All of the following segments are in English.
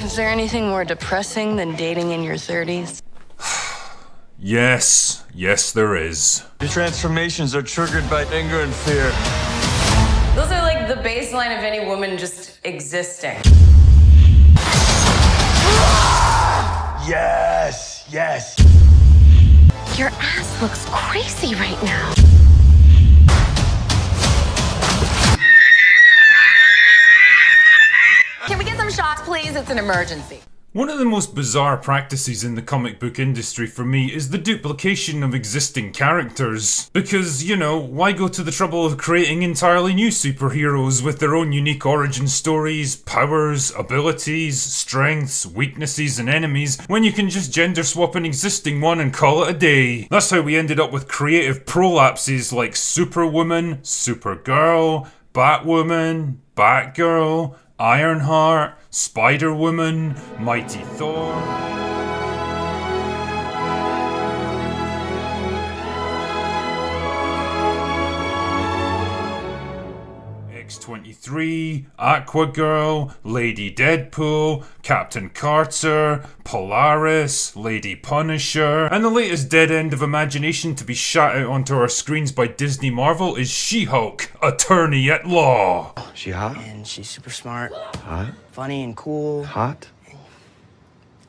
Is there anything more depressing than dating in your 30s? Yes, there is. Your transformations are triggered by anger and fear. Those are like the baseline of any woman just existing. Yes. Your ass looks crazy right now. Can we get some shots, please? It's an emergency. One of the most bizarre practices in the comic book industry for me is the duplication of existing characters. Because, why go to the trouble of creating entirely new superheroes with their own unique origin stories, powers, abilities, strengths, weaknesses, and enemies when you can just gender swap an existing one and call it a day? That's how we ended up with creative prolapses like Superwoman, Supergirl, Batwoman, Batgirl, Ironheart, Spider-Woman, Mighty Thor. X-23, Aquagirl, Lady Deadpool, Captain Carter, Polaris, Lady Punisher, and the latest dead end of imagination to be shot out onto our screens by Disney Marvel is She-Hulk, Attorney at Law. She hot? And she's super smart. Hot? Funny and cool. Hot?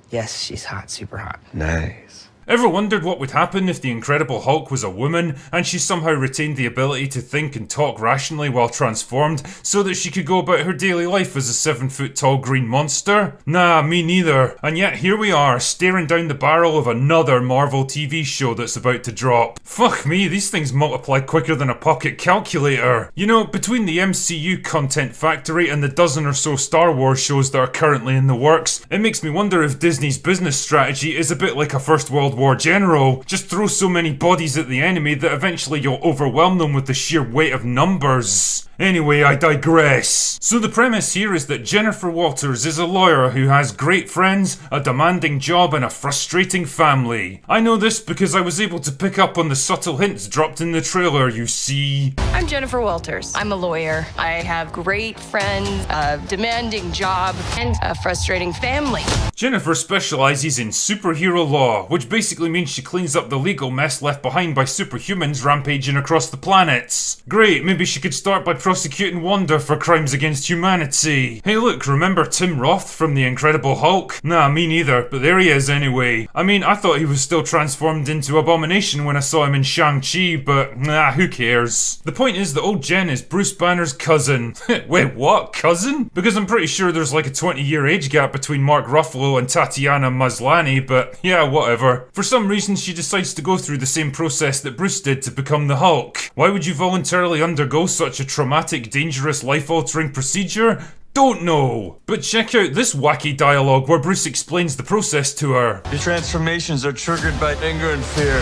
Yes, she's hot, super hot. Nice. Ever wondered what would happen if the Incredible Hulk was a woman and she somehow retained the ability to think and talk rationally while transformed so that she could go about her daily life as a 7-foot-tall green monster? Nah, me neither. And yet here we are, staring down the barrel of another Marvel TV show that's about to drop. Fuck me, these things multiply quicker than a pocket calculator. Between the MCU content factory and the dozen or so Star Wars shows that are currently in the works, it makes me wonder if Disney's business strategy is a bit like a First World War general. Just throw so many bodies at the enemy that eventually you'll overwhelm them with the sheer weight of numbers. Anyway, I digress. So the premise here is that Jennifer Walters is a lawyer who has great friends, a demanding job, and a frustrating family. I know this because I was able to pick up on the subtle hints dropped in the trailer, you see. I'm Jennifer Walters. I'm a lawyer. I have great friends, a demanding job, and a frustrating family. Jennifer specializes in superhero law, which basically means she cleans up the legal mess left behind by superhumans rampaging across the planets. Great, maybe she could start by prosecuting Wanda for crimes against humanity. Hey look, remember Tim Roth from The Incredible Hulk? Nah, me neither, but there he is anyway. I thought he was still transformed into Abomination when I saw him in Shang-Chi, but who cares? The point is that old Jen is Bruce Banner's cousin. Wait, what? Cousin? Because I'm pretty sure there's like a 20-year age gap between Mark Ruffalo and Tatiana Maslany, but yeah, whatever. For some reason, she decides to go through the same process that Bruce did to become the Hulk. Why would you voluntarily undergo such a traumatic, dangerous, life-altering procedure? Don't know. But check out this wacky dialogue where Bruce explains the process to her. Your transformations are triggered by anger and fear.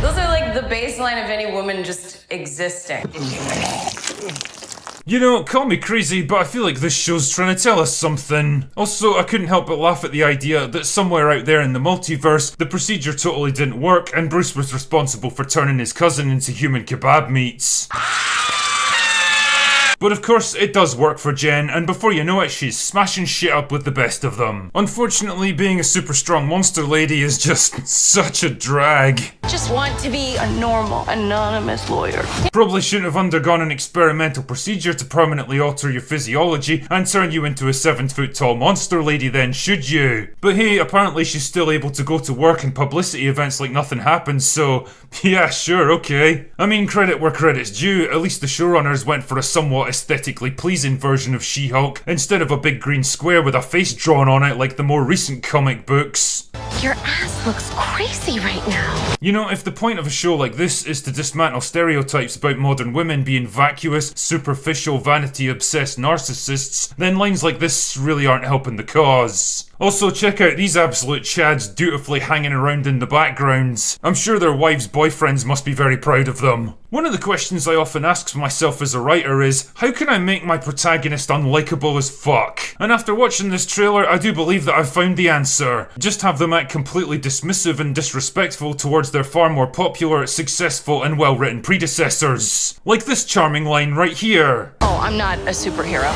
Those are like the baseline of any woman just existing. Call me crazy, but I feel like this show's trying to tell us something. Also, I couldn't help but laugh at the idea that somewhere out there in the multiverse, the procedure totally didn't work and Bruce was responsible for turning his cousin into human kebab meats. But of course, it does work for Jen, and before you know it, she's smashing shit up with the best of them. Unfortunately, being a super strong monster lady is just such a drag. Just want to be a normal, anonymous lawyer. Probably shouldn't have undergone an experimental procedure to permanently alter your physiology and turn you into a 7-foot-tall monster lady then, should you? But hey, apparently she's still able to go to work and publicity events like nothing happened, so yeah, sure, okay. Credit where credit's due, at least the showrunners went for a somewhat aesthetically pleasing version of She-Hulk instead of a big green square with a face drawn on it like the more recent comic books. Your ass looks crazy right now. If the point of a show like this is to dismantle stereotypes about modern women being vacuous, superficial, vanity-obsessed narcissists, then lines like this really aren't helping the cause. Also, check out these absolute chads dutifully hanging around in the backgrounds. I'm sure their wives' boyfriends must be very proud of them. One of the questions I often ask myself as a writer is, how can I make my protagonist unlikable as fuck? And after watching this trailer, I do believe that I've found the answer. Just have them act completely dismissive and disrespectful towards their far more popular, successful, and well-written predecessors. Like this charming line right here. Oh, I'm not a superhero.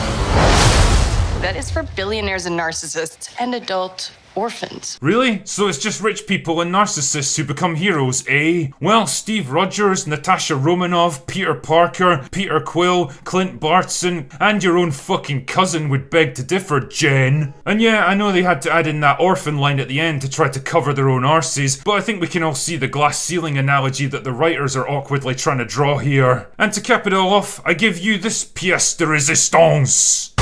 That is for billionaires and narcissists and adult orphans. Really? So it's just rich people and narcissists who become heroes, eh? Well, Steve Rogers, Natasha Romanoff, Peter Parker, Peter Quill, Clint Barton, and your own fucking cousin would beg to differ, Jen. And yeah, I know they had to add in that orphan line at the end to try to cover their own arses, but I think we can all see the glass ceiling analogy that the writers are awkwardly trying to draw here. And to cap it all off, I give you this pièce de résistance.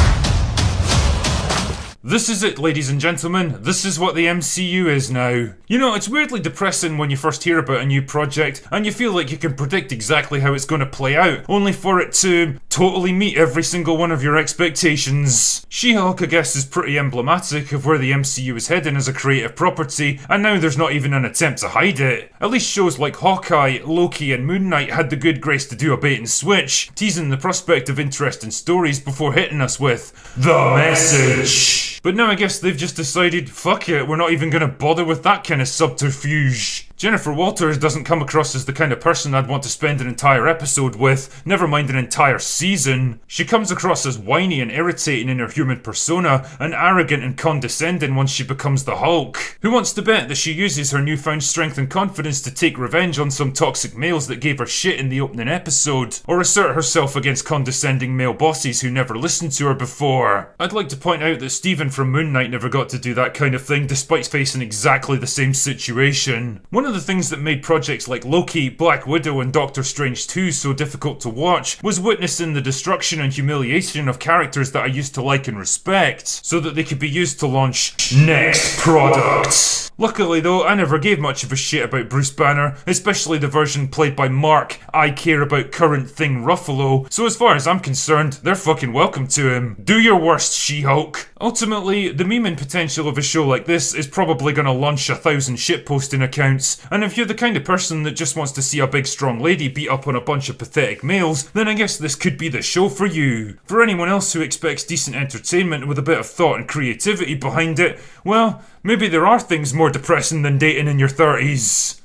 This is it, ladies and gentlemen. This is what the MCU is now. You know, it's weirdly depressing when you first hear about a new project and you feel like you can predict exactly how it's going to play out, only for it to totally meet every single one of your expectations. She-Hulk, I guess, is pretty emblematic of where the MCU is heading as a creative property, and now there's not even an attempt to hide it. At least shows like Hawkeye, Loki, and Moon Knight had the good grace to do a bait and switch, teasing the prospect of interesting stories before hitting us with the message. But now I guess they've just decided, fuck it, we're not even gonna bother with that kind of subterfuge. Jennifer Walters doesn't come across as the kind of person I'd want to spend an entire episode with, never mind an entire season. She comes across as whiny and irritating in her human persona, and arrogant and condescending once she becomes the Hulk. Who wants to bet that she uses her newfound strength and confidence to take revenge on some toxic males that gave her shit in the opening episode, or assert herself against condescending male bosses who never listened to her before? I'd like to point out that Steven from Moon Knight never got to do that kind of thing despite facing exactly the same situation. One of the things that made projects like Loki, Black Widow, and Doctor Strange 2 so difficult to watch was witnessing the destruction and humiliation of characters that I used to like and respect, so that they could be used to launch next product. Luckily though, I never gave much of a shit about Bruce Banner, especially the version played by Mark I Care About Current Thing Ruffalo, so as far as I'm concerned, they're fucking welcome to him. Do your worst, She-Hulk. Ultimately, the memeing potential of a show like this is probably gonna launch 1,000 shitposting accounts, and if you're the kind of person that just wants to see a big strong lady beat up on a bunch of pathetic males, then I guess this could be the show for you. For anyone else who expects decent entertainment with a bit of thought and creativity behind it, well, maybe there are things more depressing than dating in your 30s.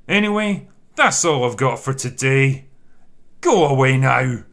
Anyway, that's all I've got for today. Go away now.